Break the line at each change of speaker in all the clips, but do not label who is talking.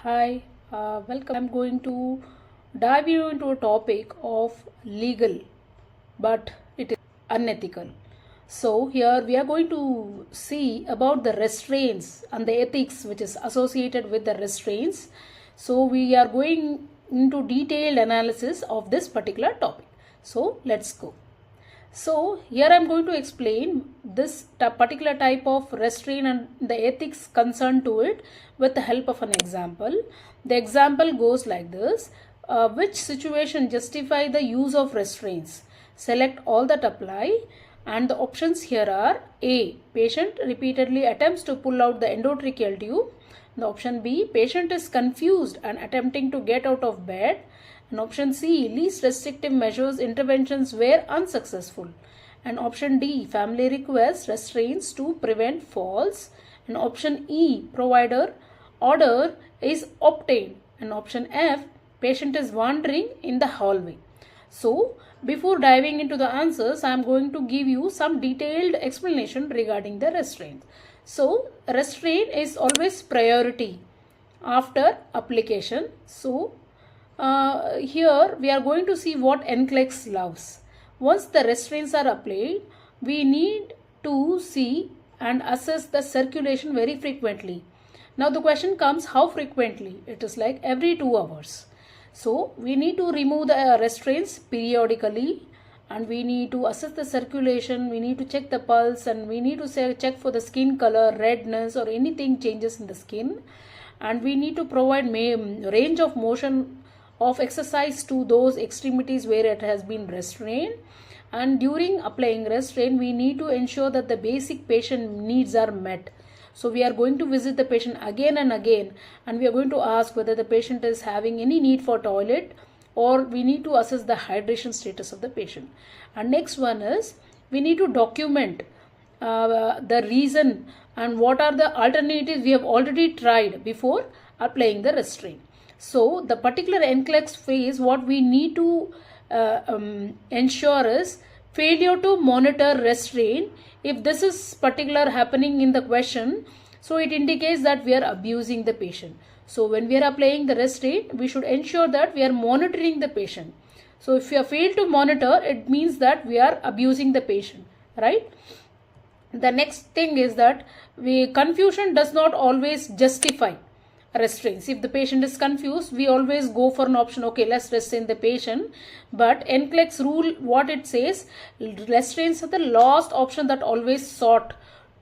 Hi, welcome. I'm going to dive you into a topic of legal, but it is unethical. So, here we are going to see about the restraints and the ethics which is associated with the restraints. So, we are going into detailed analysis of this particular topic. So, let's go. So here I am going to explain this particular type of restraint and the ethics concerned to it with the help of an example. The example goes like this. Which situation justify the use of restraints? Select all that apply, and the options here are A. Patient repeatedly attempts to pull out the endotracheal tube. The option B. Patient is confused and attempting to get out of bed. And option C, least restrictive measures interventions were unsuccessful. And option D, family requests restraints to prevent falls. And option E, provider order is obtained. And option F, patient is wandering in the hallway. So, before diving into the answers, I am going to give you some detailed explanation regarding the restraint. So, restraint is always priority after application. So, here we are going to see what NCLEX loves. Once the restraints are applied, we need to see and assess the circulation very frequently. Now the question comes, how frequently? It is like every 2 hours. So we need to remove the restraints periodically, and we need to assess the circulation, we need to check the pulse, and we need to check for the skin color, redness or anything changes in the skin, and we need to provide range of motion of exercise to those extremities where it has been restrained. And during applying restraint, we need to ensure that the basic patient needs are met. So we are going to visit the patient again and again, and we are going to ask whether the patient is having any need for toilet, or we need to assess the hydration status of the patient. And next one is, we need to document the reason and what are the alternatives we have already tried before applying the restraint. So the particular NCLEX phase, what we need to ensure is failure to monitor restraint. If this is particular happening in the question, so it indicates that we are abusing the patient. So when we are applying the restraint, we should ensure that we are monitoring the patient. So if we have failed to monitor, it means that we are abusing the patient, right? The next thing is that confusion does not always justify restraints. If the patient is confused, we always go for an option, okay, let's restrain the patient. But NCLEX rule, what it says, restraints are the last option that always sought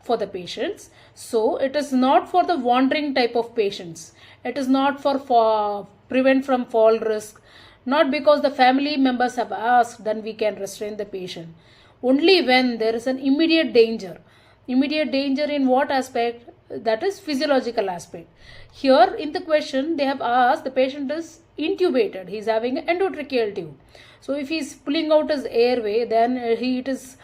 for the patients. So it is not for the wandering type of patients. It is not for prevent from fall risk. Not because the family members have asked, then we can restrain the patient. Only when there is an immediate danger. Immediate danger in what aspect? That is physiological aspect. Here in the question, they have asked the patient is intubated. He is having an endotracheal tube. So if he is pulling out his airway, then it is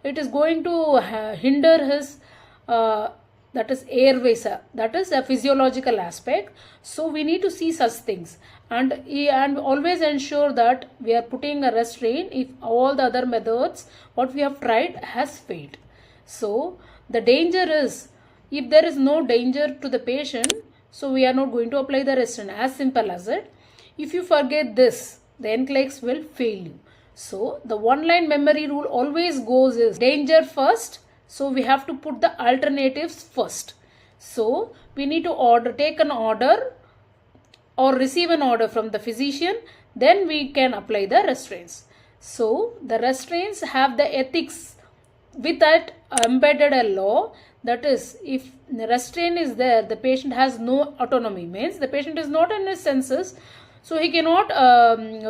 going to hinder his that is airways. That is a physiological aspect. So we need to see such things, and always ensure that we are putting a restraint if all the other methods what we have tried has failed. So the danger is, if there is no danger to the patient, so we are not going to apply the restraint. As simple as it. If you forget this, the NCLEX will fail you. So the one-line memory rule always goes is danger first. So we have to put the alternatives first. So we need to take an order or receive an order from the physician. Then we can apply the restraints. So the restraints have the ethics with that embedded a law. That is, if the restraint is there, the patient has no autonomy, means the patient is not in his senses, so he cannot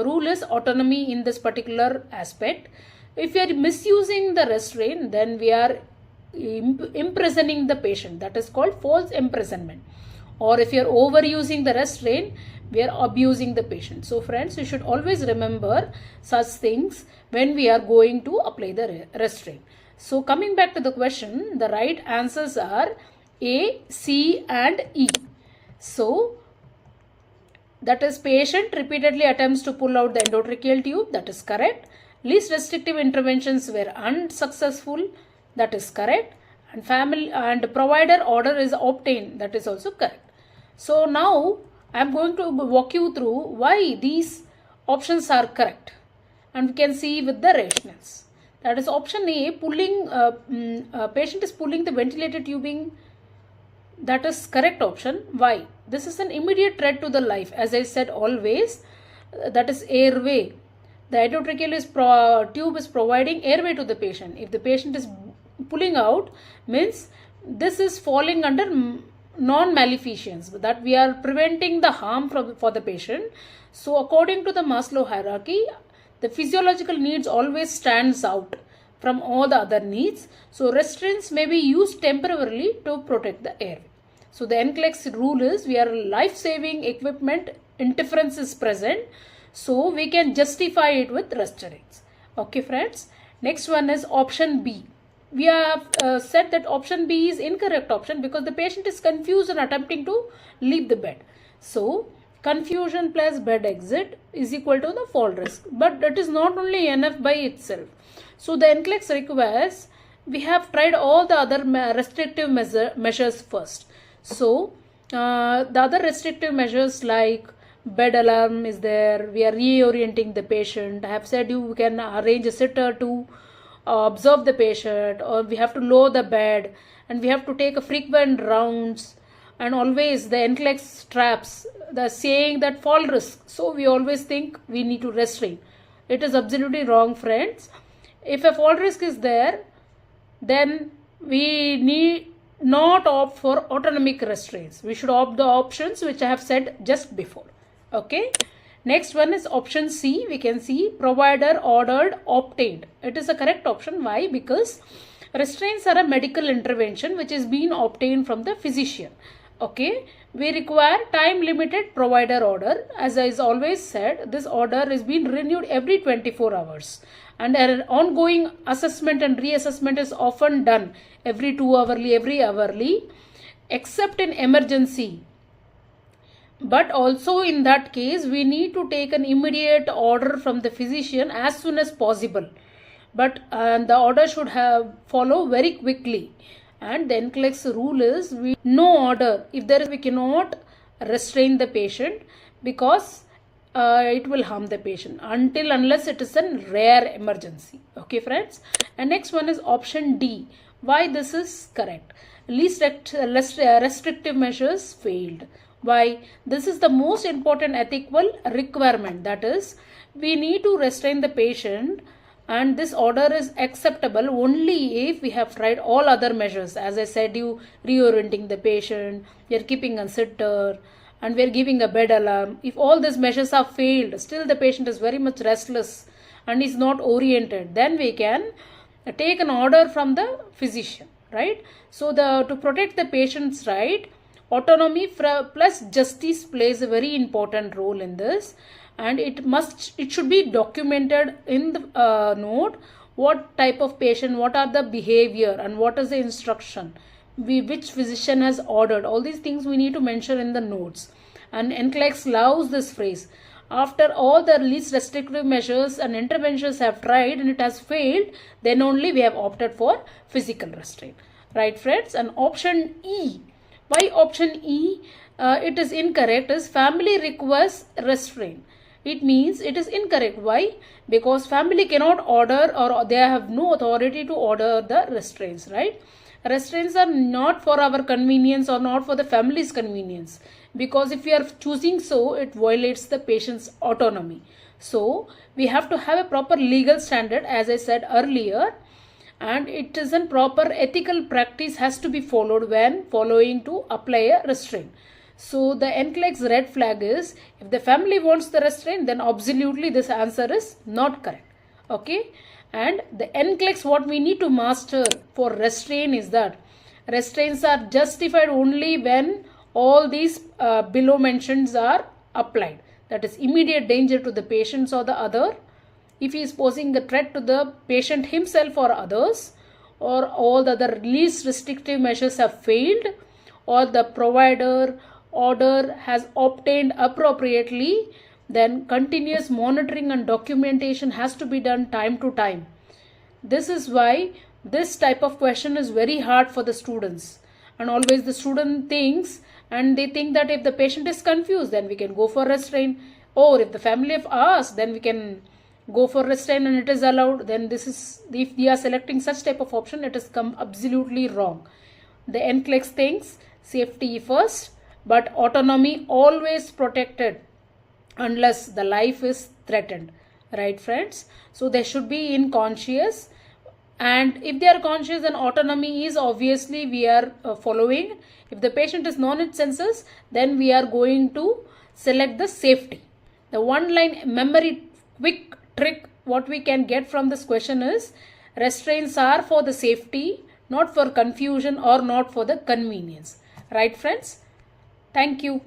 rule his autonomy in this particular aspect. If we are misusing the restraint, then we are imprisoning the patient. That is called false imprisonment. Or if you are overusing the restraint, we are abusing the patient. So friends, you should always remember such things when we are going to apply the restraint. So coming back to the question, the right answers are A, C and E. So that is, patient repeatedly attempts to pull out the endotracheal tube. That is correct. Least restrictive interventions were unsuccessful. That is correct. And family and provider order is obtained. That is also correct. So now I'm going to walk you through why these options are correct, and we can see with the rationals. That is option A, patient is pulling the ventilator tubing. That is correct option. Why? This is an immediate threat to the life. As I said always, that is airway. The endotracheal tube is providing airway to the patient. If the patient is pulling out, means this is falling under non-maleficence, that we are preventing the harm for the patient. So according to the Maslow hierarchy, the physiological needs always stands out from all the other needs. So restraints may be used temporarily to protect the airway. So the NCLEX rule is, we are life-saving equipment, interference is present, so we can justify it with restraints. Okay friends, next one is option B. We have said that option B is incorrect option because the patient is confused and attempting to leave the bed. So confusion plus bed exit is equal to the fall risk, but that is not only enough by itself. So the NCLEX requires, we have tried all the other restrictive measures first. So the other restrictive measures like bed alarm is there, we are reorienting the patient. I have said you can arrange a sitter to observe the patient, or we have to lower the bed, and we have to take a frequent rounds, and always the NCLEX traps, the saying that fall risk. So we always think we need to restrain. It is absolutely wrong friends. If a fall risk is there, then we need not opt for autonomic restraints. We should opt the options which I have said just before. Okay. Next one is option C. We can see provider ordered obtained. It is a correct option. Why? Because restraints are a medical intervention which is being obtained from the physician. Okay. We require time limited provider order. As I always said, this order is being renewed every 24 hours. And an ongoing assessment and reassessment is often done every 2 hourly, every hourly, except in emergency. But also in that case, we need to take an immediate order from the physician as soon as possible. But the order should follow very quickly. And the NCLEX rule is, no order. If there is, we cannot restrain the patient because it will harm the patient unless it is a rare emergency. Okay friends. And next one is option D. Why this is correct? Least restrictive measures failed. Why? This is the most important ethical requirement. That is, we need to restrain the patient, and this order is acceptable only if we have tried all other measures. As I said, you reorienting the patient, we are keeping a sitter, and we are giving a bed alarm. If all these measures have failed, still the patient is very much restless and is not oriented, then we can take an order from the physician, right? So to protect the patient's right, autonomy plus justice plays a very important role in this, and it should be documented in the note, what type of patient, what are the behavior, and what is the instruction, which physician has ordered. All these things we need to mention in the notes. And NCLEX loves this phrase. After all the least restrictive measures and interventions have tried and it has failed, then only we have opted for physical restraint. Right friends? And option E. Why option E? It is incorrect, is family requests restraint. It means it is incorrect. Why? Because family cannot order, or they have no authority to order the restraints, right? Restraints are not for our convenience or not for the family's convenience, because if we are choosing so, it violates the patient's autonomy. So we have to have a proper legal standard, as I said earlier, and it is a proper ethical practice has to be followed when following to apply a restraint. So the NCLEX red flag is, if the family wants the restraint, then absolutely this answer is not correct. Okay. And the NCLEX, what we need to master for restraint is that restraints are justified only when all these below mentions are applied. That is immediate danger to the patients or the other, if he is posing a threat to the patient himself or others, or all the other least restrictive measures have failed, or the provider order has obtained appropriately, then continuous monitoring and documentation has to be done time to time. This is why this type of question is very hard for the students, and always the student thinks and they think that if the patient is confused, then we can go for restraint, or if the family have asked, then we can go for restraint and it is allowed. Then this is, if we are selecting such type of option, it is come absolutely wrong. The NCLEX thinks safety first, but autonomy always protected unless the life is threatened, right friends? So they should be in conscious, and if they are conscious, then autonomy is obviously we are following. If the patient is non-senses, then we are going to select the safety. The one line memory quick trick what we can get from this question is, restraints are for the safety, not for confusion or not for the convenience, right friends? Thank you.